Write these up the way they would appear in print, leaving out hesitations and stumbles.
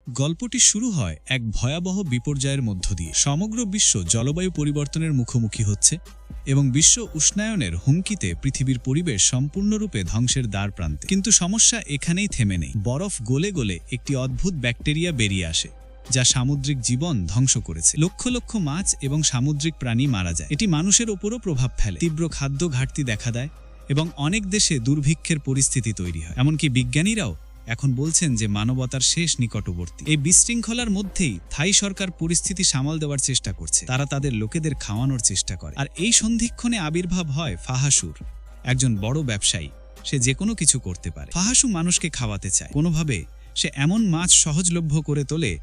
গল্পটি শুরু হয় এক ভয়াবহ বিপর্যয়ের মধ্য দিয়ে। সমগ্র বিশ্ব জলবায়ু পরিবর্তনের মুখোমুখি হচ্ছে এবং বিশ্ব উষ্ণায়নের হুমকিতে পৃথিবীর পরিবেশ সম্পূর্ণরূপে ধ্বংসের দ্বার প্রান্তে। কিন্তু সমস্যা এখানেই থেমে নেই। বরফ গলে গলে একটি অদ্ভুত ব্যাকটেরিয়া বেরিয়ে আসে, যা সামুদ্রিক জীবন ধ্বংস করেছে। লক্ষ লক্ষ মাছ এবং সামুদ্রিক প্রাণী মারা যায়। এটি মানুষের ওপরও প্রভাব ফেলে। তীব্র খাদ্য ঘাটতি দেখা দেয় এবং অনেক দেশে দুর্ভিক্ষের পরিস্থিতি তৈরি হয়। এমনকি বিজ্ঞানীরাও এখন বলছেন যে মানবতার শেষ নিকটবর্তী। এই বিশৃঙ্খলার মধ্যেই থাই সরকার পরিস্থিতি সামাল দেওয়ার চেষ্টা করছে। তারা তাদের লোকেদের খাওয়ানোর চেষ্টা করে। আর এই সন্ধিক্ষণে আবির্ভাব হয় ফাহাসুর, একজন বড় ব্যবসায়ী। সে যে কোনো কিছু করতে পারে। ফাহাসু মানুষকে খাওয়াতে চায়। কোনোভাবে সে এমন মাছ সহজলভ্য করে তোলে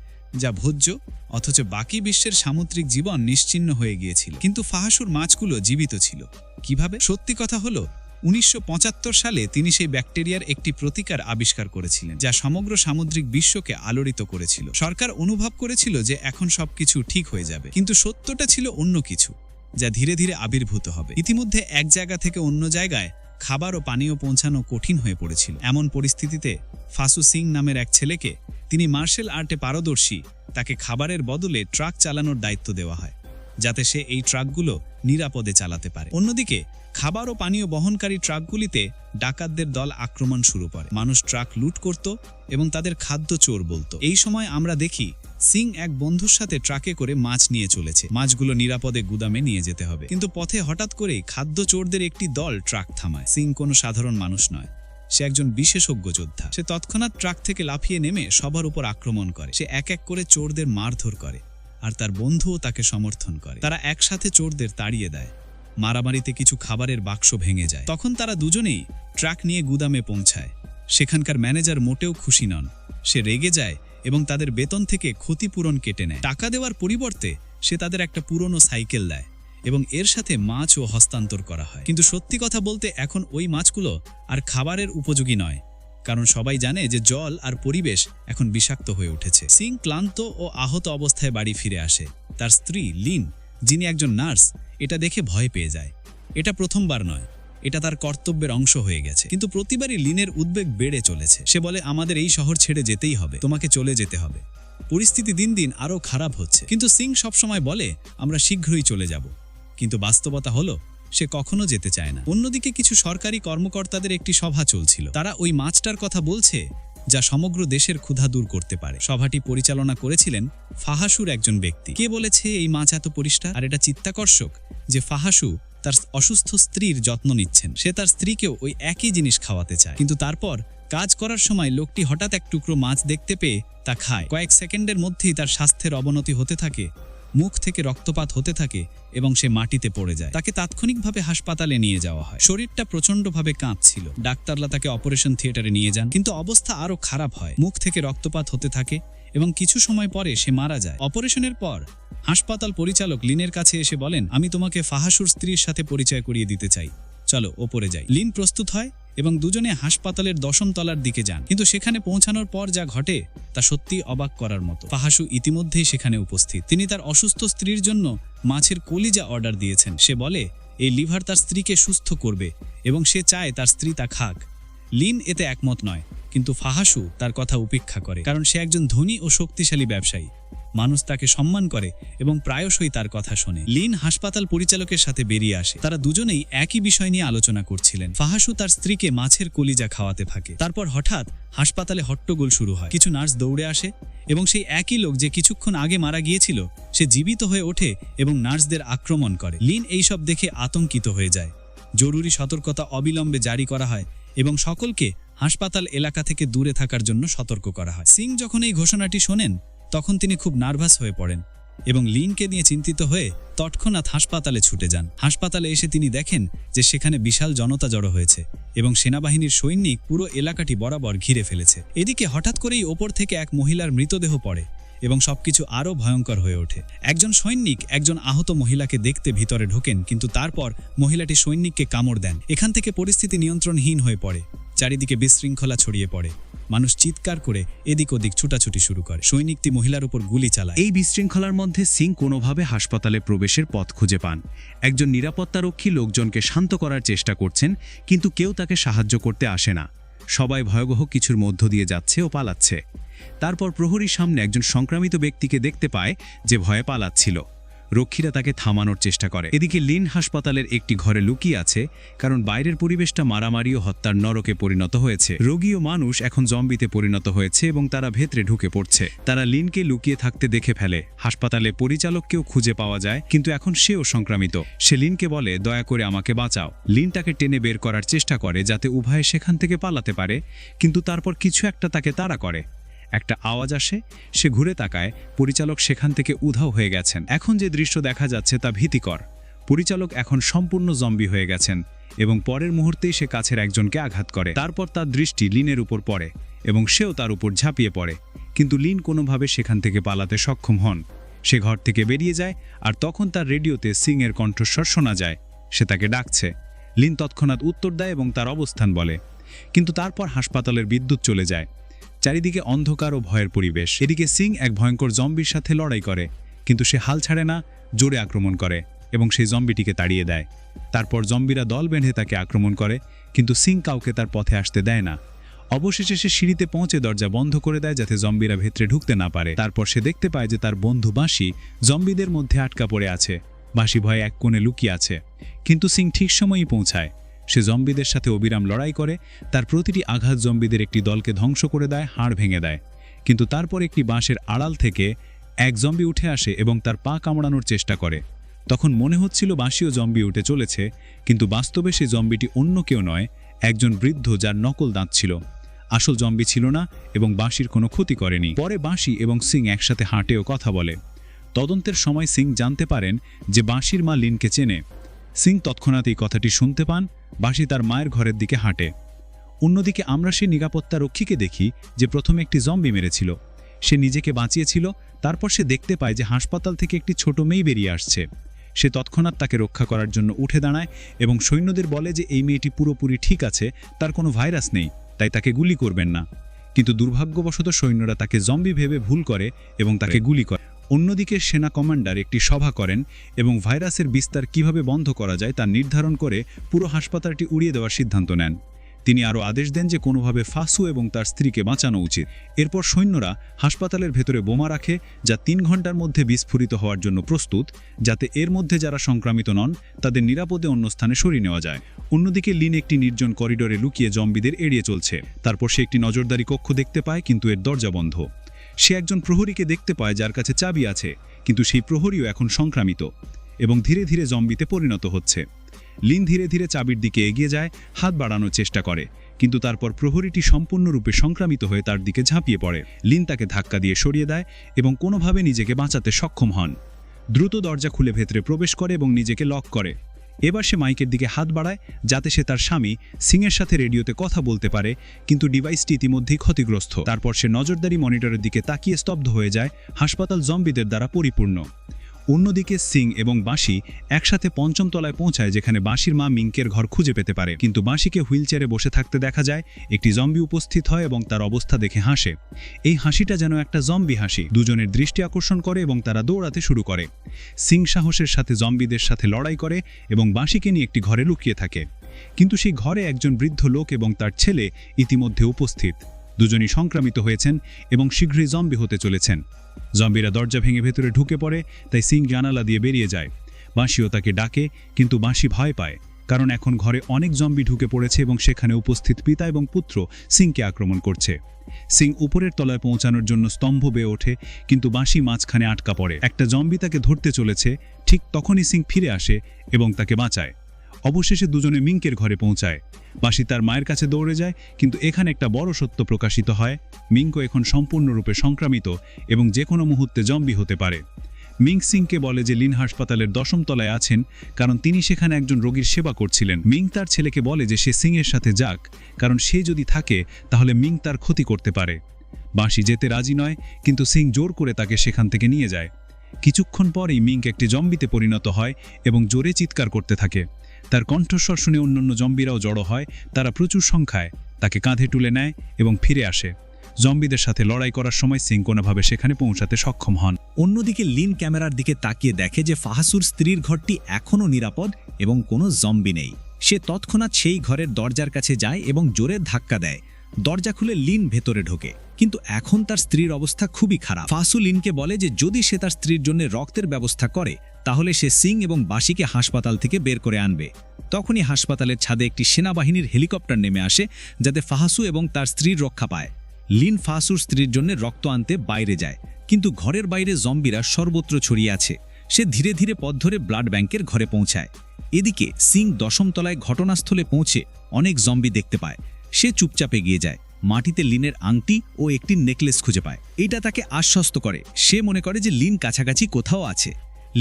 যা ভোজ্য, অথচ বাকি বিশ্বের সামুদ্রিক জীবন নিশ্চিহ্ন হয়ে গিয়েছিল। কিন্তু ফাহাসুর মাছগুলো জীবিত ছিল। কিভাবে? সত্যি কথা হলো 1975 সালে তিনি সেই ব্যাকটেরিয়ার একটি প্রতিকার আবিষ্কার করেছিলেন, যা সমগ্র সামুদ্রিক বিশ্বকে আলোড়িত করেছিল। সরকার অনুভব করেছিল যে এখন সবকিছু ঠিক হয়ে যাবে, কিন্তু সত্যটা ছিল অন্য কিছু, যা ধীরে ধীরে আবির্ভূত হবে। ইতিমধ্যে এক জায়গা থেকে অন্য জায়গায় খাবার ও পানীয় পৌঁছানো কঠিন হয়ে পড়েছিল। এমন পরিস্থিতিতে ফাসু সিং নামের এক ছেলেকে, তিনি মার্শাল আর্টে পারদর্শী, তাকে খাবারের বদলে ট্রাক চালানোর দায়িত্ব দেওয়া হয়, যাতে সে এই ট্রাকগুলো নিরাপদে চালাতে পারে। অন্যদিকে খাবার ও পানীয় বহনকারী ট্রাকগুলিতে ডাকাতদের দল আক্রমণ শুরু করে। মানুষ ট্রাক লুট করত এবং তাদের খাদ্য চোর বলতো। এই সময় আমরা দেখি সিং এক বন্ধুর সাথে ট্রাকে করে মাছ নিয়ে চলেছে। মাছগুলো নিরাপদে গুদামে নিয়ে যেতে হবে। কিন্তু পথে হঠাৎ করেই খাদ্য চোরদের একটি দল ট্রাক থামায়। সিং কোনো সাধারণ মানুষ নয়, সে একজন বিশেষজ্ঞ যোদ্ধা। সে তৎক্ষণাৎ ট্রাক থেকে লাফিয়ে নেমে সবার উপর আক্রমণ করে। সে এক এক করে চোরদের মারধর করে, আর তার বন্ধুও তাকে সমর্থন করে। তারা একসাথে চোরদের তাড়িয়ে দেয়। মারামারিতে কিছু খাবারের বাক্স ভেঙে যায়। তখন তারা দুজনেই ট্রাক নিয়ে গুদামে পৌঁছায়। সেখানকার ম্যানেজার মোটেও খুশি নন। সে রেগে যায় এবং তাদের বেতন থেকে ক্ষতিপূরণ কেটে নেয়। টাকা দেওয়ার পরিবর্তে সে তাদের একটা পুরনো সাইকেল দেয় এবং এর সাথে মাছও হস্তান্তর করা হয়। কিন্তু সত্যি কথা বলতে এখন ওই মাছগুলো আর খাবারের উপযোগী নয়, কারণ সবাই জানে যে জল আর পরিবেশ এখন বিষাক্ত হয়ে উঠেছে। সিং ক্লান্ত ও আহত অবস্থায় বাড়ি ফিরে আসে। তার স্ত্রী লিন, যিনি একজন নার্স, এটা দেখে ভয় পেয়ে যায়। এটা প্রথমবার নয়, এটা তার কর্তব্যের অংশ হয়ে গেছে। কিন্তু প্রতিবারই লিনের উদ্বেগ বেড়ে চলেছে। সে বলে, আমাদের এই শহর ছেড়ে যেতেই হবে, তোমাকে চলে যেতে হবে। পরিস্থিতি দিন দিন আরও খারাপ হচ্ছে। কিন্তু সিং সবসময় বলে, আমরা শীঘ্রই চলে যাব। কিন্তু বাস্তবতা হলো সে কখনো যেতে চায় না। অন্যদিকে কিছু সরকারি কর্মকর্তাদের একটি সভা চলছিল। তারা ওই মাছটার কথা বলছে যা সমগ্র দেশের ক্ষুধা দূর করতে পারে। সভাটি পরিচালনা করেছিলেন ফাহাসুর একজন ব্যক্তি। কে বলেছে এই মাছ এত পরিষ্কার? আর এটা চিত্তাকর্ষক যে ফাহাসু তার অসুস্থ স্ত্রীর যত্ন নিচ্ছেন। সে তার স্ত্রীকেও ওই একই জিনিস খাওয়াতে চায়। কিন্তু তারপর কাজ করার সময় লোকটি হঠাৎ এক টুকরো মাছ দেখতে পেয়ে তা খায়। কয়েক সেকেন্ডের মধ্যেই তার স্বাস্থ্যের অবনতি হতে থাকে, মুখ থেকে রক্তপাত হতে থাকে এবং সে মাটিতে পড়ে যায়। তাকে তাৎক্ষণিকভাবে হাসপাতালে নিয়ে যাওয়া হয়। শরীরটা প্রচণ্ডভাবে কাঁপছিল। ডাক্তাররা তাকে অপারেশন থিয়েটারে নিয়ে যান, কিন্তু অবস্থা আরও খারাপ হয়। মুখ থেকে রক্তপাত হতে থাকে এবং কিছু সময় পরে সে মারা যায়। অপারেশনের পর হাসপাতাল পরিচালক লিনের কাছে এসে বলেন, আমি তোমাকে ফাহাসুর স্ত্রীর সাথে পরিচয় করিয়ে দিতে চাই, চলো ওপরে যাই। লিন প্রস্তুত হয় এবং দুজনে হাসপাতালের 10ম তলার দিকে যান। কিন্তু সেখানে পৌঁছানোর পর যা ঘটে তা সত্যি অবাক করার মতো। ফাহাসু ইতিমধ্যেই সেখানে উপস্থিত। তিনি তার অসুস্থ স্ত্রীর জন্য মাছের কলিজা অর্ডার দিয়েছেন। সে বলে এই লিভার তার স্ত্রীকে সুস্থ করবে এবং সে চায় তার স্ত্রী তা খাক। লিন এতে একমত নয়, কিন্তু ফাহাসু তার কথা উপেক্ষা করে, কারণ সে একজন ধনী ও শক্তিশালী ব্যবসায়ী। মানুষ তাকে সম্মান করে এবং প্রায়শই তার কথা শোনে। লিন হাসপাতাল পরিচালকের সাথে বেরিয়ে আসে। তারা দুজনেই একই বিষয় নিয়ে আলোচনা করছিলেন। ফাহাসু তার স্ত্রীকে মাছের কলিজা খাওয়াতে থাকে। তারপর হঠাৎ হাসপাতালে হট্টগোল শুরু হয়। কিছু নার্স দৌড়ে আসে এবং সেই একই লোক যে কিছুক্ষণ আগে মারা গিয়েছিল সে জীবিত হয়ে ওঠে এবং নার্সদের আক্রমণ করে। লিন এইসব দেখে আতঙ্কিত হয়ে যায়। জরুরি সতর্কতা অবিলম্বে জারি করা হয় এবং সকলকে হাসপাতাল এলাকা থেকে দূরে থাকার জন্য সতর্ক করা হয়। সিং যখন এই ঘোষণাটি শোনেন তখন তিনি খুব নার্ভাস হয়ে পড়েন এবং লিনকে নিয়ে চিন্তিত হয়ে তৎক্ষণাৎ হাসপাতালে ছুটে যান। হাসপাতালে এসে তিনি দেখেন যে সেখানে বিশাল জনতা জড়ো হয়েছে এবং সেনাবাহিনীর সৈনিক পুরো এলাকাটি বরাবর ঘিরে ফেলেছে। এদিকে হঠাৎ করেই ওপর থেকে এক মহিলার মৃতদেহ পড়ে এবং সবকিছু আরও ভয়ঙ্কর হয়ে ওঠে। একজন সৈনিক একজন আহত মহিলাকে দেখতে ভিতরে ঢোকেন, কিন্তু তারপর মহিলাটি সৈনিককে কামড় দেন। এখান থেকে পরিস্থিতি নিয়ন্ত্রণহীন হয়ে পড়ে। চারিদিকে বিশৃঙ্খলা ছড়িয়ে পড়ে। মানুষ চিৎকার করে এদিক ওদিক ছুটাছুটি শুরু করে। সৈনিকটি মহিলার উপর গুলি চালায়। এই বিশৃঙ্খলার মধ্যে সিং কোনোভাবে হাসপাতালে প্রবেশের পথ খুঁজে পান। একজন নিরাপত্তারক্ষী লোকজনকে শান্ত করার চেষ্টা করছেন, কিন্তু কেউ তাকে সাহায্য করতে আসে না। সবাই ভয়াবহ কিছুর মধ্য দিয়ে যাচ্ছে ও পালাচ্ছে। তারপর প্রহরীর সামনে একজন সংক্রামিত ব্যক্তিকে দেখতে পায় যে ভয়ে পালাচ্ছিল। রক্ষীরা তাকে থামানোর চেষ্টা করে। এদিকে লিন হাসপাতালের একটি ঘরে লুকিয়ে আছে, কারণ বাইরের পরিবেশটা মারামারি ও হত্যার নরকে পরিণত হয়েছে। রোগী ও মানুষ এখন জম্বিতে পরিণত হয়েছে এবং তারা ভেতরে ঢুকে পড়ছে। তারা লিনকে লুকিয়ে থাকতে দেখে ফেলে। হাসপাতালে পরিচালককেও খুঁজে পাওয়া যায়, কিন্তু এখন সেও সংক্রামিত। সে লিনকে বলে, দয়া করে আমাকে বাঁচাও। লিন তাকে টেনে বের করার চেষ্টা করে যাতে উভয়ে সেখান থেকে পালাতে পারে, কিন্তু তারপর কিছু একটা তাকে তাড়া করে। একটা আওয়াজ আসে, সে ঘুরে তাকায়, পরিচালক সেখান থেকে উধাও হয়ে গেছেন। এখন যে দৃশ্য দেখা যাচ্ছে তা ভীতিকর। পরিচালক এখন সম্পূর্ণ জম্বি হয়ে গেছেন এবং পরের মুহূর্তেই সে কাছের একজনকে আঘাত করে। তারপর তার দৃষ্টি লিনের উপর পড়ে এবং সেও তার উপর ঝাঁপিয়ে পড়ে, কিন্তু লিন কোনোভাবে সেখান থেকে পালাতে সক্ষম হন। সে ঘর থেকে বেরিয়ে যায়, আর তখন তার রেডিওতে সিং এর কণ্ঠস্বর শোনা যায়। সে তাকে ডাকছে। লিন তৎক্ষণাৎ উত্তর দেয় এবং তার অবস্থান বলে, কিন্তু তারপর হাসপাতালের বিদ্যুৎ চলে যায়। চারিদিকে অন্ধকার ও ভয়ের পরিবেশ। এদিকে সিং এক ভয়ঙ্কর জম্বির সাথে লড়াই করে, কিন্তু সে হাল ছাড়ে না, জোরে আক্রমণ করে এবং সেই জম্বিটিকে তাড়িয়ে দেয়। তারপর জম্বিরা দল বেঁধে তাকে আক্রমণ করে, কিন্তু সিং কাউকে তার পথে আসতে দেয় না। অবশেষে সে সিঁড়িতে পৌঁছে দরজা বন্ধ করে দেয় যাতে জম্বিরা ভেতরে ঢুকতে না পারে। তারপর সে দেখতে পায় যে তার বন্ধু বাঁশি জম্বিদের মধ্যে আটকা পড়ে আছে। বাঁশি ভয়ে এক কোণে লুকিয়ে আছে, কিন্তু সিং ঠিক সময়ই পৌঁছায়। সে জম্বিদের সাথে অবিরাম লড়াই করে। তার প্রতিটি আঘাত জম্বিদের একটি দলকে ধ্বংস করে দেয়, হাড় ভেঙে দেয়। কিন্তু তারপর একটি বাঁশের আড়াল থেকে এক জম্বি উঠে আসে এবং তার পা কামড়ানোর চেষ্টা করে। তখন মনে হচ্ছিল বাঁশিও জম্বি উঠে চলেছে, কিন্তু বাস্তবে সে জম্বিটি অন্য কেউ নয়, একজন বৃদ্ধ যার নকল দাঁত ছিল। আসল জম্বি ছিল না এবং বাঁশির কোনো ক্ষতি করেনি। পরে বাঁশি এবং সিং একসাথে হাঁটে ও কথা বলে। তদন্তের সময় সিং জানতে পারেন যে বাঁশির মা লিনকে চেনে। সিং তৎক্ষণাৎ এই কথাটি শুনতে পান। বাঁশি তার মায়ের ঘরের দিকে হাঁটে। অন্যদিকে আমরা সেই নিরাপত্তা রক্ষীকে দেখি যে প্রথমে একটি জম্বি মেরেছিল। সে নিজেকে বাঁচিয়েছিল। তারপর সে দেখতে পায় যে হাসপাতাল থেকে একটি ছোট মেয়ে বেরিয়ে আসছে। সে তৎক্ষণাৎ তাকে রক্ষা করার জন্য উঠে দাঁড়ায় এবং সৈন্যদের বলে যে এই মেয়েটি পুরোপুরি ঠিক আছে, তার কোনো ভাইরাস নেই, তাই তাকে গুলি করবেন না। কিন্তু দুর্ভাগ্যবশত সৈন্যরা তাকে জম্বি ভেবে ভুল করে এবং তাকে গুলি করে। অন্যদিকে সেনা কমান্ডার একটি সভা করেন এবং ভাইরাসের বিস্তার কিভাবে বন্ধ করা যায় তা নির্ধারণ করে পুরো হাসপাতালটি উড়িয়ে দেওয়ার সিদ্ধান্ত নেন। তিনি আরও আদেশ দেন যে কোনোভাবে ফাসু এবং তার স্ত্রীকে বাঁচানো উচিত। এরপর সৈন্যরা হাসপাতালের ভেতরে বোমা রাখে, যা 3 ঘন্টার মধ্যে বিস্ফোরিত হওয়ার জন্য প্রস্তুত, যাতে এর মধ্যে যারা সংক্রামিত নন তাদের নিরাপদে অন্য স্থানে সরিয়ে নেওয়া যায়। অন্যদিকে লিন একটি নির্জন করিডোরে লুকিয়ে জম্বিদের এড়িয়ে চলছে। তারপর সে একটি নজরদারি কক্ষ দেখতে পায়, কিন্তু এর দরজা বন্ধ। সে একজন প্রহরীকে দেখতে পায় যার কাছে চাবি আছে, কিন্তু সেই প্রহরীও এখন সংক্রামিত এবং ধীরে ধীরে জম্বিতে পরিণত হচ্ছে। লিন ধীরে ধীরে চাবির দিকে এগিয়ে যায়, হাত বাড়ানোর চেষ্টা করে, কিন্তু তারপর প্রহরীটি সম্পূর্ণরূপে সংক্রামিত হয়ে তার দিকে ঝাঁপিয়ে পড়ে। লিন তাকে ধাক্কা দিয়ে সরিয়ে দেয় এবং কোনোভাবে নিজেকে বাঁচাতে সক্ষম হন। দ্রুত দরজা খুলে ভেতরে প্রবেশ করে এবং নিজেকে লক করে। এবার সে মাইকের দিকে হাত বাড়ায় যাতে সে তার স্বামী সিংয়ের সাথে রেডিওতে কথা বলতে পারে, কিন্তু ডিভাইসটি ইতিমধ্যেই ক্ষতিগ্রস্ত। তারপর সে নজরদারি মনিটরের দিকে তাকিয়ে স্তব্ধ হয়ে যায়। হাসপাতাল জম্বিদের দ্বারা পরিপূর্ণ। অন্যদিকে সিং এবং বাঁশি একসাথে 5ম তলায় পৌঁছায়, যেখানে বাঁশির মা মিঙ্কের ঘর খুঁজে পেতে পারে, কিন্তু বাঁশিকে হুইলচেয়ারে বসে থাকতে দেখা যায়। একটি জম্বি উপস্থিত হয় এবং তার অবস্থা দেখে হাসে। এই হাসিটা যেন একটা জম্বি হাসি। দুজনের দৃষ্টি আকর্ষণ করে এবং তারা দৌড়াতে শুরু করে। সিং সাহসের সাথে জম্বিদের সাথে লড়াই করে এবং বাঁশিকে নিয়ে একটি ঘরে লুকিয়ে থাকে, কিন্তু সেই ঘরে একজন বৃদ্ধ লোক এবং তার ছেলে ইতিমধ্যে উপস্থিত। দুজনই সংক্রামিত হয়েছেন এবং শীঘ্রই জম্বি হতে চলেছেন। জম্বিরা দরজা ভেঙে ভেতরে ঢুকে পড়ে, তাই সিং জানালা দিয়ে বেরিয়ে যায়। বাঁশিও তাকে ডাকে, কিন্তু বাঁশি ভয় পায়, কারণ এখন ঘরে অনেক জম্বি ঢুকে পড়েছে এবং সেখানে উপস্থিত পিতা এবং পুত্র সিংকে আক্রমণ করছে। সিং উপরের তলায় পৌঁছানোর জন্য স্তম্ভ বেয়ে ওঠে, কিন্তু বাঁশি মাঝখানে আটকা পড়ে। একটা জম্বি তাকে ধরতে চলেছে। ঠিক তখনই সিং ফিরে আসে এবং তাকে বাঁচায়। অবশেষে দুজনে মিঙ্কের ঘরে পৌঁছায়। বাঁশি তার মায়ের কাছে দৌড়ে যায়, কিন্তু এখানে একটা বড় সত্য প্রকাশিত হয়। মিঙ্কো এখন সম্পূর্ণরূপে সংক্রামিত এবং যে কোনো মুহূর্তে জম্বি হতে পারে। মিং সিংকে বলে যে লিন হাসপাতালের 10ম তলায় আছেন, কারণ তিনি সেখানে একজন রোগীর সেবা করছিলেন। মিং তার ছেলেকে বলে যে সে সিংয়ের সাথে যাক, কারণ সে যদি থাকে তাহলে মিং তার ক্ষতি করতে পারে। বাঁশি যেতে রাজি নয়, কিন্তু সিং জোর করে তাকে সেখান থেকে নিয়ে যায়। কিছুক্ষণ পরেই মিঙ্ক একটি জম্বিতে পরিণত হয় এবং জোরে চিৎকার করতে থাকে। তার কণ্ঠস্বর শুনে অন্যান্য জম্বিরাও জড়ো হয়। তারা প্রচুর সংখ্যায় তাকে কাঁধে তুলে নেয় এবং ফিরে আসে। জম্বিদের সাথে লড়াই করার সময় সিং কোনোভাবে সেখানে পৌঁছাতে সক্ষম হন। অন্যদিকে লিন ক্যামেরার দিকে তাকিয়ে দেখে যে ফাহাসুর স্ত্রীর ঘরটি এখনও নিরাপদ এবং কোনো জম্বি নেই। সে তৎক্ষণাৎ সেই ঘরের দরজার কাছে যায় এবং জোরে ধাক্কা দেয়। দরজা খুলে লিন ভেতরে ঢোকে, কিন্তু এখন তার স্ত্রীর অবস্থা খুবই খারাপ। ফাহাসু লিনকে বলে যে যদি সে তার স্ত্রীর জন্য রক্তের ব্যবস্থা করে তাহলে সে সিং এবং বাসিকে হাসপাতাল থেকে বের করে আনবে। তখনই হাসপাতালের ছাদে একটি সেনাবাহিনীর হেলিকপ্টার নেমে আসে যাতে ফাহাসু এবং তার স্ত্রীর রক্ষা পায়। লিন ফাহাসুর স্ত্রীর জন্য রক্ত আনতে বাইরে যায়, কিন্তু ঘরের বাইরে জম্বিরা সর্বত্র ছড়িয়ে আছে। সে ধীরে ধীরে পথ ধরে ব্লাড ব্যাংকের ঘরে পৌঁছায়। এদিকে সিং 10ম তলায় ঘটনাস্থলে পৌঁছে অনেক জম্বি দেখতে পায়। সে চুপচাপ এগিয়ে যায়, মাটিতে লিনের আংটি ও একটি নেকলেস খুঁজে পায়। এটা তাকে আশ্বস্ত করে। সে মনে করে যে লিন কাছাকাছি কোথাও আছে।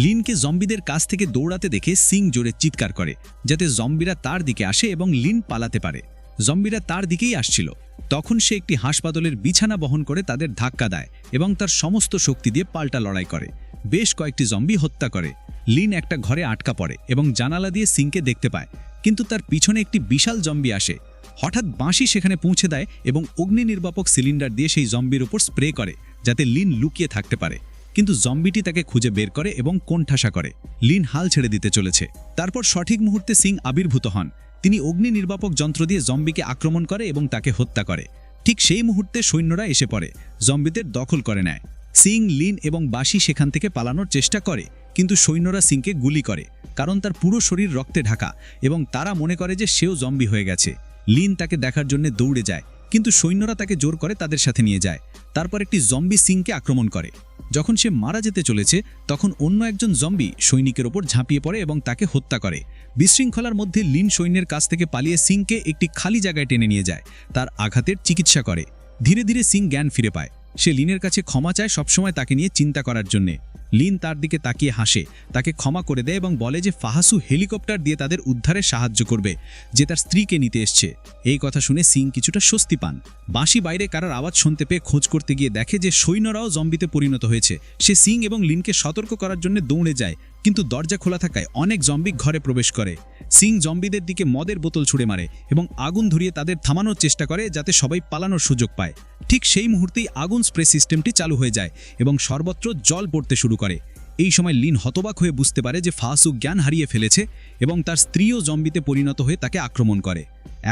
লিনকে জম্বিদের কাছ থেকে দৌড়াতে দেখে সিং জোরে চিৎকার করে যাতে জম্বিরা তার দিকে আসে এবং লিন পালাতে পারে। জম্বিরা তার দিকেই আসছিল। তখন সে একটি হাসপাতালের বিছানা বহন করে তাদের ধাক্কা দেয় এবং তার সমস্ত শক্তি দিয়ে পাল্টা লড়াই করে। বেশ কয়েকটি জম্বি হত্যা করে। লিন একটা ঘরে আটকা পড়ে এবং জানালা দিয়ে সিংকে দেখতে পায়, কিন্তু তার পিছনে একটি বিশাল জম্বি আসে। হঠাৎ বাঁশি সেখানে পৌঁছে দেয় এবং অগ্নি নির্বাপক সিলিন্ডার দিয়ে সেই জম্বির উপর স্প্রে করে যাতে লিন লুকিয়ে থাকতে পারে। কিন্তু জম্বিটি তাকে খুঁজে বের করে এবং কোণঠাসা করে। লিন হাল ছেড়ে দিতে চলেছে। তারপর সঠিক মুহূর্তে সিং আবির্ভূত হন। তিনি অগ্নি নির্বাপক যন্ত্র দিয়ে জম্বিকে আক্রমণ করে এবং তাকে হত্যা করে। ঠিক সেই মুহূর্তে সৈন্যরা এসে পড়ে, জম্বিদের দখল করে নেয়। সিং, লিন এবং বাসি সেখান থেকে পালানোর চেষ্টা করে, কিন্তু সৈন্যরা সিংকে গুলি করে কারণ তার পুরো শরীর রক্তে ঢাকা এবং তারা মনে করে যে সেও জম্বি হয়ে গেছে। লিন তাকে দেখার জন্য দৌড়ে যায়, কিন্তু সৈন্যরা তাকে জোর করে তাদের সাথে নিয়ে যায়। তারপর একটি জম্বি সিংকে আক্রমণ করে। যখন সে মারা যেতে চলেছে তখন অন্য একজন জম্বি সৈনিকের ওপর ঝাঁপিয়ে পড়ে এবং তাকে হত্যা করে। বিশৃঙ্খলার মধ্যে লিন সৈন্যের কাছ থেকে পালিয়ে সিংকে একটি খালি জায়গায় টেনে নিয়ে যায়। তার আঘাতের চিকিৎসা করে। ধীরে ধীরে সিং জ্ঞান ফিরে পায়। সে লিনের কাছে ক্ষমা চায় সবসময় তাকে নিয়ে চিন্তা করার জন্যে। লিন তার দিকে তাকিয়ে হাসে, তাকে ক্ষমা করে দেয় এবং বলে যে ফাহাসু হেলিকপ্টার দিয়ে তাদের উদ্ধারে সাহায্য করবে, যে তার স্ত্রীকে নিতে এসছে। এই কথা শুনে সিং কিছুটা স্বস্তি পান। বাঁশি বাইরে কারার আওয়াজ শুনতে পেয়ে খোঁজ করতে গিয়ে দেখে যে সৈন্যরাও জম্বিতে পরিণত হয়েছে। সে সিং এবং লিনকে সতর্ক করার জন্য দৌড়ে যায়, কিন্তু দরজা খোলা থাকায় অনেক জম্বি ঘরে প্রবেশ করে। সিং জম্বিদের দিকে মদের বোতল ছুড়ে মারে এবং আগুন ধরিয়ে তাদের থামানোর চেষ্টা করে যাতে সবাই পালানোর সুযোগ পায়। ঠিক সেই মুহূর্তেই আগুন স্প্রে সিস্টেমটি চালু হয়ে যায় এবং সর্বত্র জল পড়তে শুরু করে। এই সময় লিন হতবাক হয়ে বুঝতে পারে যে ফাহাসু জ্ঞান হারিয়ে ফেলেছে এবং তার স্ত্রীও জম্বিতে পরিণত হয়ে তাকে আক্রমণ করে।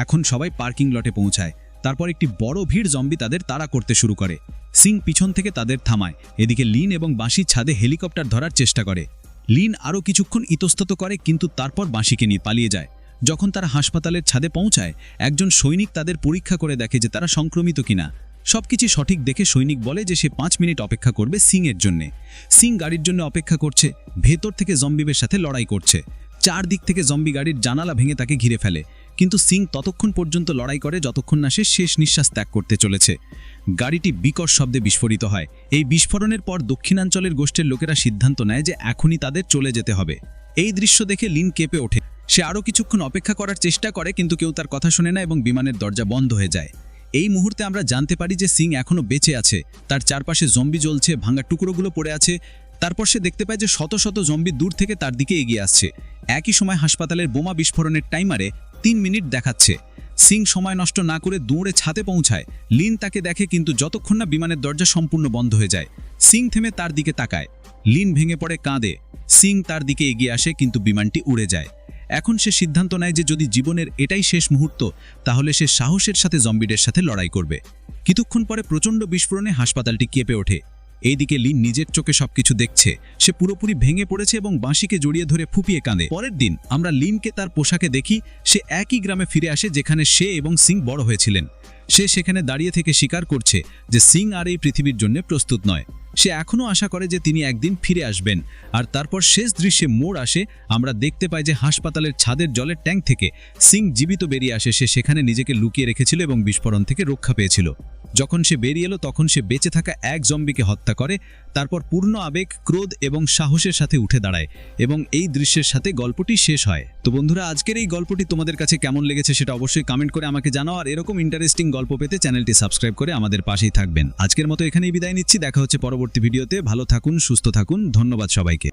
এখন সবাই পার্কিং লটে পৌঁছায়। তারপর একটি বড় ভিড় জম্বি তাদের তাড়া করতে শুরু করে। সিং পিছন থেকে তাদের থামায়। এদিকে লিন এবং বাঁশি ছাদে হেলিকপ্টার ধরার চেষ্টা করে। লিন আরও কিছুক্ষণ ইতস্তত করে, কিন্তু তারপর বাঁশিকে নিয়ে পালিয়ে যায়। যখন তারা হাসপাতালের ছাদে পৌঁছায়, একজন সৈনিক তাদের পরীক্ষা করে দেখে যে তারা সংক্রমিত কিনা। সবকিছু সঠিক দেখে সৈনিক বলে যে সে 5 মিনিট অপেক্ষা করবে সিংয়ের জন্যে। সিং গাড়ির জন্য অপেক্ষা করছে, ভেতর থেকে জম্বিদের সাথে লড়াই করছে। চারদিক থেকে জম্বি গাড়ির জানালা ভেঙে তাকে ঘিরে ফেলে, কিন্তু সিং ততক্ষণ পর্যন্ত লড়াই করে যতক্ষণ না সে শেষ নিঃশ্বাস ত্যাগ করতে চলেছে। গাড়িটি বিকট শব্দে বিস্ফোরিত হয়। এই বিস্ফোরণের পর দক্ষিণাঞ্চলের গোষ্ঠীর লোকেরা সিদ্ধান্ত নেয় যে এখনই তাদের চলে যেতে হবে। এই দৃশ্য দেখে লিন কেঁপে ওঠে। সে আরও কিছুক্ষণ অপেক্ষা করার চেষ্টা করে, কিন্তু কেউ তার কথা শোনে না এবং বিমানের দরজা বন্ধ হয়ে যায়। এই মুহূর্তে আমরা জানতে পারি যে সিং এখনও বেঁচে আছে। তার চারপাশে জম্বি জ্বলছে, ভাঙা টুকরোগুলো পড়ে আছে। তারপর সে দেখতে পায় যে শত শত জম্বি দূর থেকে তার দিকে এগিয়ে আসছে। একই সময় হাসপাতালের বোমা বিস্ফোরণের টাইমারে 3 মিনিট দেখাচ্ছে। সিং সময় নষ্ট না করে দৌড়ে ছাদে পৌঁছায়। লিন তাকে দেখে, কিন্তু যতক্ষণ না বিমানের দরজা সম্পূর্ণ বন্ধ হয়ে যায়। সিং থেমে তার দিকে তাকায়। লিন ভেঙে পড়ে কাঁদে। সিং তার দিকে এগিয়ে আসে, কিন্তু বিমানটি উড়ে যায়। এখন সে সিদ্ধান্ত নেয় যে যদি জীবনের এটাই শেষ মুহূর্ত, তাহলে সে সাহসের সাথে জম্বিদের সাথে লড়াই করবে। কিছুক্ষণ পরে প্রচণ্ড বিস্ফোরণে হাসপাতালটি কেঁপে ওঠে। এইদিকে লিন নিজের চোখে সবকিছু দেখছে। সে পুরোপুরি ভেঙে পড়েছে এবং বাঁশিকে জড়িয়ে ধরে ফুপিয়ে কাঁদে। পরের দিন আমরা লিনকে তার পোশাকে দেখি। সে একই গ্রামে ফিরে আসে যেখানে সে এবং সিং বড় হয়েছিলেন। সে সেখানে দাঁড়িয়ে থেকে স্বীকার করছে যে সিং আর এই পৃথিবীর জন্য প্রস্তুত নয়। সে এখনও আশা করে যে তিনি একদিন ফিরে আসবেন। আর তারপর শেষ দৃশ্যে মোড় আসে। আমরা দেখতে পাই যে হাসপাতালের ছাদের জলের ট্যাঙ্ক থেকে সিং জীবিত বেরিয়ে আসে। সে সেখানে নিজেকে লুকিয়ে রেখেছিল এবং বিস্ফোরণ থেকে রক্ষা পেয়েছিল। যখন সে বেরিয়ে এলো তখন সে বেঁচে থাকা এক জম্বিকে হত্যা করে। তারপর পূর্ণ আবেগ, ক্রোধ এবং সাহসের সাথে উঠে দাঁড়ায় এবং এই দৃশ্যের সাথে গল্পটি শেষ হয়। তো বন্ধুরা, আজকের এই গল্পটি তোমাদের কাছে কেমন লেগেছে সেটা অবশ্যই কমেন্ট করে আমাকে জানাও। আর এরকম ইন্টারেস্টিং গল্প পেতে চ্যানেলটি সাবস্ক্রাইব করে আমাদের পাশেই থাকবেন। আজকের মতো এখানেই বিদায় নিচ্ছি। দেখা হচ্ছে পরবর্তী ভিডিওতে। ভালো থাকুন, সুস্থ থাকুন। ধন্যবাদ সবাইকে।